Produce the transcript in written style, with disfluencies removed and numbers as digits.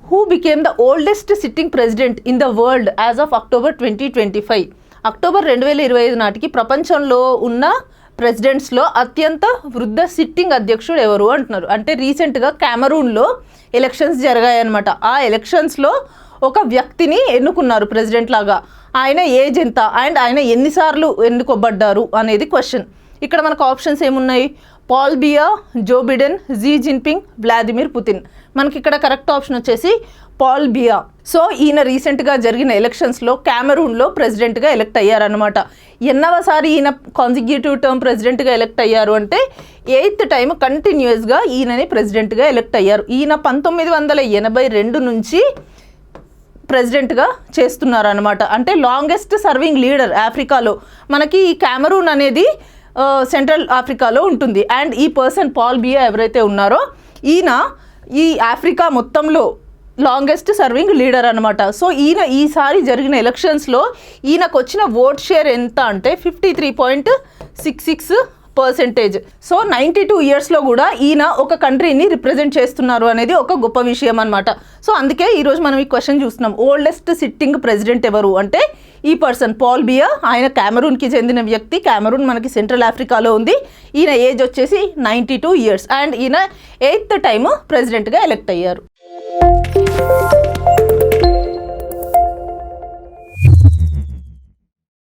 Who became the oldest sitting president in the world as of October 2025? October 2025 నాటికి ప్రపంచంలో ఉన్న ప్రెసిడెంట్స్లో అత్యంత వృద్ధ సిట్టింగ్ అధ్యక్షుడు ఎవరు అంటున్నారు. అంటే రీసెంట్గా కెమెరూన్లో ఎలక్షన్స్ జరిగాయన్నమాట. ఆ ఎలక్షన్స్లో ఒక వ్యక్తిని ఎన్నుకున్నారు ప్రెసిడెంట్ లాగా. ఆయన ఏజ్ ఎంత అండ్ ఆయన ఎన్నిసార్లు ఎన్నుకోబడ్డారు అనేది క్వశ్చన్. ఇక్కడ మనకు ఆప్షన్స్ ఏమున్నాయి? Paul Biya, Joe Biden, Xi Jinping, Vladimir Putin. మనకి ఇక్కడ కరెక్ట్ ఆప్షన్ వచ్చేసి పాల్ బియా. సో ఈయన రీసెంట్గా జరిగిన ఎలక్షన్స్లో కెమెరూన్లో ప్రెసిడెంట్గా ఎలక్ట్ అయ్యారనమాట. ఎన్నవసారి ఈయన కాన్సిక్యూటివ్ టర్మ్ ప్రెసిడెంట్గా ఎలక్ట్ అయ్యారు అంటే 8th టైం కంటిన్యూస్గా ఈయనని ప్రెసిడెంట్గా ఎలక్ట్ అయ్యారు. ఈయన 1982 నుంచి ప్రెసిడెంట్గా చేస్తున్నారు అనమాట. అంటే లాంగెస్ట్ సర్వింగ్ లీడర్ ఆఫ్రికాలో. మనకి ఈ కెమెరూన్ అనేది సెంట్రల్ ఆఫ్రికాలో ఉంటుంది. అండ్ ఈ పర్సన్ పాల్ బియా ఎవరైతే ఉన్నారో ఈయన ఈ ఆఫ్రికా మొత్తంలో లాంగెస్ట్ సర్వింగ్ లీడర్ అనమాట. సో ఈయన ఈసారి జరిగిన ఎలక్షన్స్లో ఈయనకు వచ్చిన ఓట్ షేర్ ఎంత అంటే 53.66%. సో 92 ఇయర్స్లో కూడా ఈయన ఒక కంట్రీని రిప్రజెంట్ చేస్తున్నారు అనేది ఒక గొప్ప విషయం అనమాట. సో అందుకే ఈరోజు మనం ఈ క్వశ్చన్ చూస్తున్నాం. ఓల్డెస్ట్ సిట్టింగ్ ప్రెసిడెంట్ ఎవరు అంటే ఈ పర్సన్ పాల్ బియా. ఆయన కెమెరూన్కి చెందిన వ్యక్తి. కెమెరూన్ మనకి సెంట్రల్ ఆఫ్రికాలో ఉంది. ఈయన ఏజ్ వచ్చేసి 92 ఇయర్స్ అండ్ ఈయన 8th టైం ప్రెసిడెంట్గా ఎలక్ట్ అయ్యారు.